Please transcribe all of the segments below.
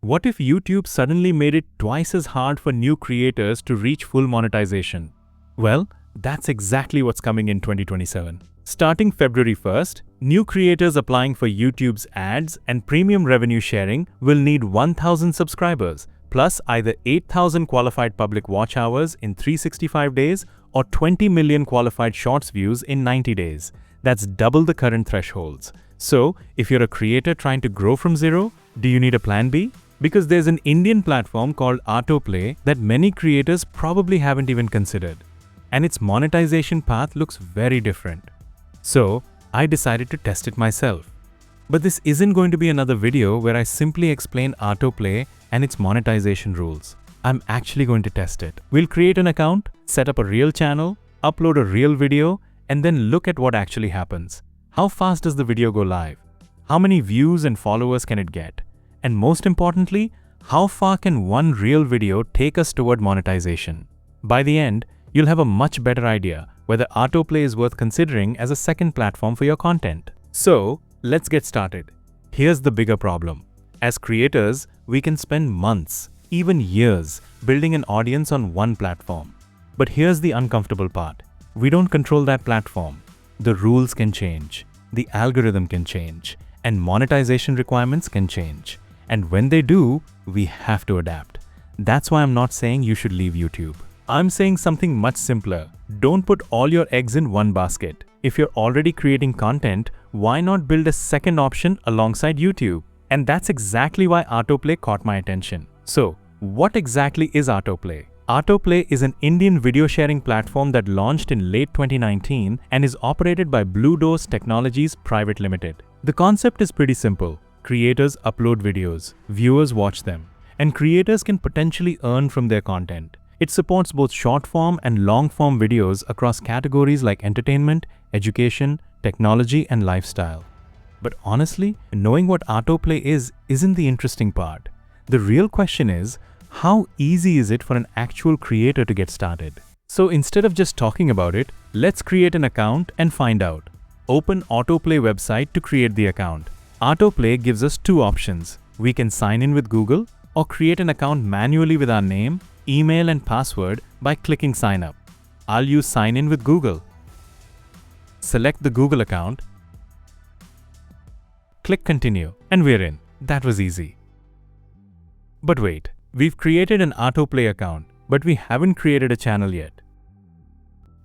What if YouTube suddenly made it twice as hard for new creators to reach full monetization? Well, that's exactly what's coming in 2027. Starting February 1st, new creators applying for YouTube's ads and premium revenue sharing will need 1,000 subscribers, plus either 8,000 qualified public watch hours in 365 days or 20 million qualified shorts views in 90 days. That's double the current thresholds. So, if you're a creator trying to grow from zero, do you need a plan B? Because there's an Indian platform called AtoPlay that many creators probably haven't even considered. And its monetization path looks very different. So, I decided to test it myself. But this isn't going to be another video where I simply explain AtoPlay and its monetization rules. I'm actually going to test it. We'll create an account, set up a real channel, upload a real video, and then look at what actually happens. How fast does the video go live? How many views and followers can it get? And most importantly, how far can one real video take us toward monetization? By the end, you'll have a much better idea whether AtoPlay is worth considering as a second platform for your content. So, let's get started. Here's the bigger problem. As creators, we can spend months, even years, building an audience on one platform. But here's the uncomfortable part. We don't control that platform. The rules can change, the algorithm can change, and monetization requirements can change. And when they do, we have to adapt. That's why I'm not saying you should leave YouTube. I'm saying something much simpler. Don't put all your eggs in one basket. If you're already creating content, why not build a second option alongside YouTube? And that's exactly why AtoPlay caught my attention. So, what exactly is AtoPlay? AtoPlay is an Indian video sharing platform that launched in late 2019 and is operated by Blue Doors Technologies Private Limited. The concept is pretty simple. Creators upload videos, viewers watch them, and creators can potentially earn from their content. It supports both short-form and long-form videos across categories like entertainment, education, technology, and lifestyle. But honestly, knowing what AtoPlay isn't the interesting part. The real question is, how easy is it for an actual creator to get started? So instead of just talking about it, let's create an account and find out. Open AtoPlay website to create the account. AtoPlay gives us two options. We can sign in with Google or create an account manually with our name, email, and password by clicking sign up. I'll use sign in with Google. Select the Google account. Click continue and we're in. That was easy. But wait, we've created an AtoPlay account, but we haven't created a channel yet.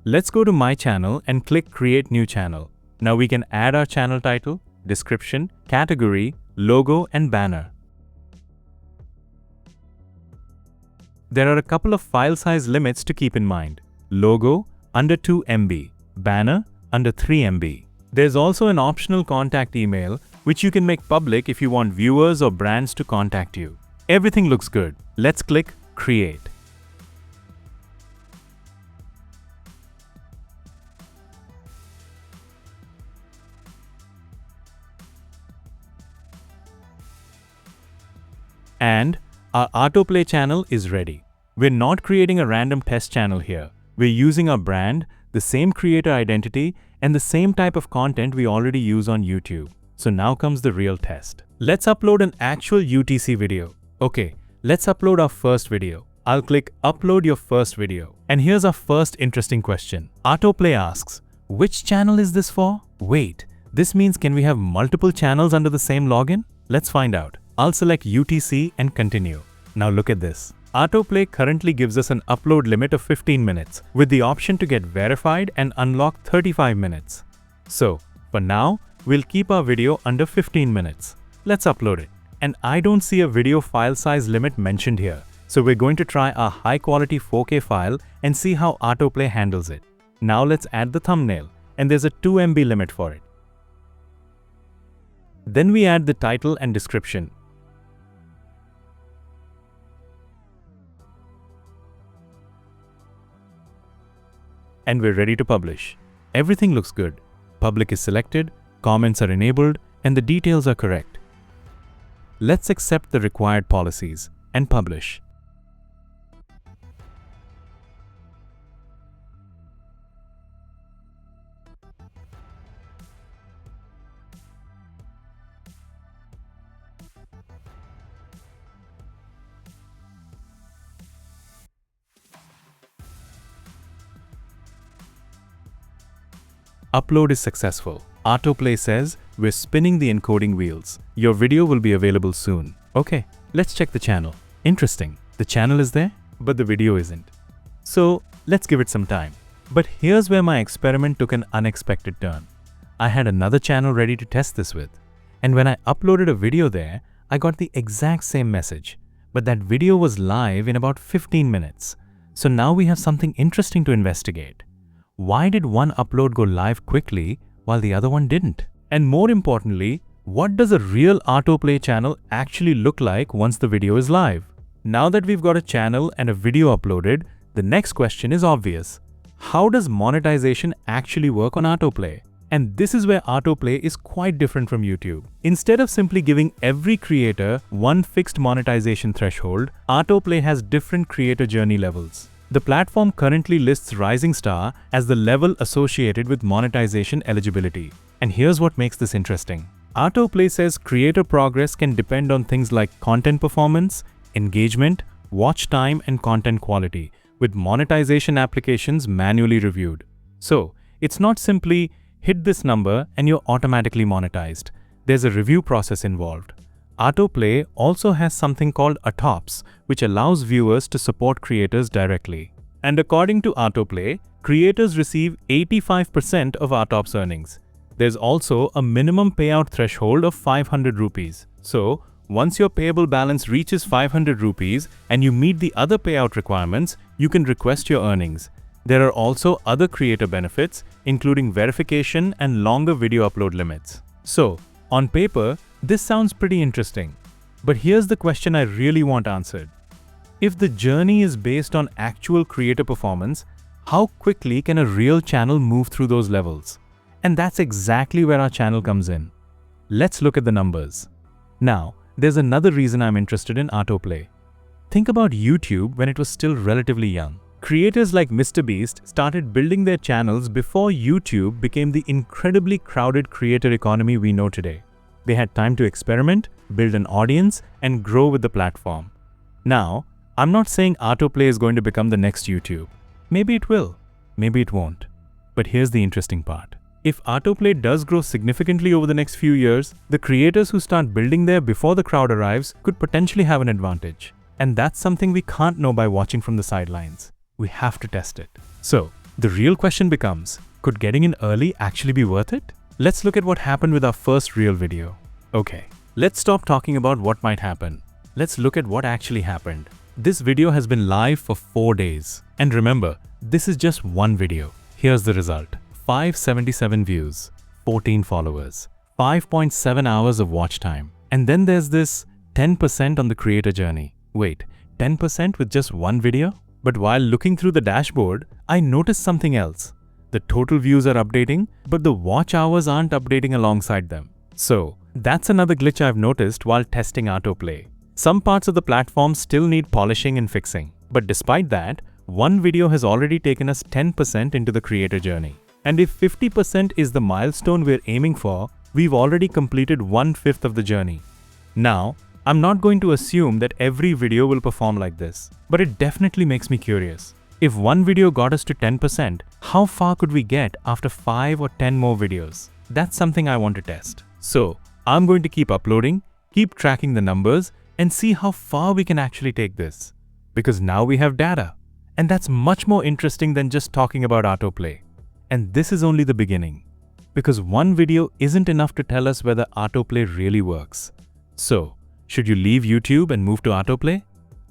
Let's go to my channel and click create new channel. Now we can add our channel title, description, category, logo, and banner. There are a couple of file size limits to keep in mind. Logo under 2 MB, banner under 3 MB. There's also an optional contact email which you can make public if you want viewers or brands to contact you. Everything looks good. Let's click create. And our AtoPlay channel is ready. We're not creating a random test channel here. We're using our brand, the same creator identity, and the same type of content we already use on YouTube. So now comes the real test. Let's upload an actual UTC video. Okay, let's upload our first video. I'll click upload your first video. And here's our first interesting question. AtoPlay asks, which channel is this for? Wait, this means can we have multiple channels under the same login? Let's find out. I'll select UTC and continue. Now look at this. AtoPlay currently gives us an upload limit of 15 minutes with the option to get verified and unlock 35 minutes. So, for now, we'll keep our video under 15 minutes. Let's upload it. And I don't see a video file size limit mentioned here. So we're going to try a high quality 4K file and see how AtoPlay handles it. Now let's add the thumbnail, and there's a 2 MB limit for it. Then we add the title and description. And we're ready to publish. Everything looks good. Public is selected, comments are enabled, and the details are correct. Let's accept the required policies and publish. upload is successful. AtoPlay says, we're spinning the encoding wheels. Your video will be available soon. Okay, let's check the channel. Interesting. The channel is there, but the video isn't. So let's give it some time. But here's where my experiment took an unexpected turn. I had another channel ready to test this with. And when I uploaded a video there, I got the exact same message. But that video was live in about 15 minutes. So now we have something interesting to investigate. Why did one upload go live quickly while the other one didn't? And more importantly, what does a real AtoPlay channel actually look like once the video is live? Now that we've got a channel and a video uploaded, the next question is obvious. How does monetization actually work on AtoPlay? And this is where AtoPlay is quite different from YouTube. Instead of simply giving every creator one fixed monetization threshold, AtoPlay has different creator journey levels. The platform currently lists Rising Star as the level associated with monetization eligibility. And here's what makes this interesting. AtoPlay says creator progress can depend on things like content performance, engagement, watch time, and content quality, with monetization applications manually reviewed. So, it's not simply hit this number and you're automatically monetized. There's a review process involved. AtoPlay also has something called AtoPs, which allows viewers to support creators directly. And according to AtoPlay, creators receive 85% of AtoPs earnings. There's also a minimum payout threshold of 500 rupees. So, once your payable balance reaches 500 rupees and you meet the other payout requirements, you can request your earnings. There are also other creator benefits, including verification and longer video upload limits. So, on paper, this sounds pretty interesting. But here's the question I really want answered. If the journey is based on actual creator performance, how quickly can a real channel move through those levels? And that's exactly where our channel comes in. Let's look at the numbers. Now, there's another reason I'm interested in AtoPlay. Think about YouTube when it was still relatively young. Creators like MrBeast started building their channels before YouTube became the incredibly crowded creator economy we know today. They had time to experiment, build an audience, and grow with the platform. Now, I'm not saying AtoPlay is going to become the next YouTube. Maybe it will, maybe it won't. But here's the interesting part. If AtoPlay does grow significantly over the next few years, the creators who start building there before the crowd arrives could potentially have an advantage. And that's something we can't know by watching from the sidelines. We have to test it. So, the real question becomes, could getting in early actually be worth it? Let's look at what happened with our first real video. Okay, let's stop talking about what might happen. Let's look at what actually happened. This video has been live for 4 days. And remember, this is just one video. Here's the result. 577 views, 14 followers, 5.7 hours of watch time. And then there's this 10% on the creator journey. Wait, 10% with just one video? But while looking through the dashboard, I noticed something else. The total views are updating, but the watch hours aren't updating alongside them. So, that's another glitch I've noticed while testing AtoPlay. Some parts of the platform still need polishing and fixing. But despite that, one video has already taken us 10% into the creator journey. And if 50% is the milestone we're aiming for, we've already completed 1/5 of the journey. Now, I'm not going to assume that every video will perform like this, but it definitely makes me curious. If one video got us to 10%, how far could we get after 5 or 10 more videos? That's something I want to test. So, I'm going to keep uploading, keep tracking the numbers, and see how far we can actually take this. Because now we have data. And that's much more interesting than just talking about AtoPlay. And this is only the beginning. Because one video isn't enough to tell us whether AtoPlay really works. So, should you leave YouTube and move to AtoPlay?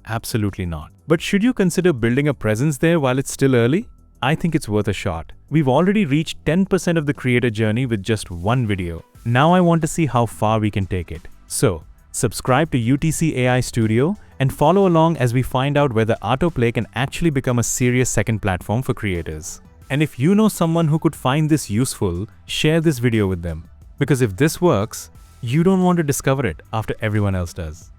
Absolutely not. But should you consider building a presence there while it's still early? I think it's worth a shot. We've already reached 10% of the creator journey with just one video. Now I want to see how far we can take it. So, subscribe to UTC AI Studio and follow along as we find out whether AtoPlay can actually become a serious second platform for creators. And if you know someone who could find this useful, share this video with them. Because if this works, you don't want to discover it after everyone else does.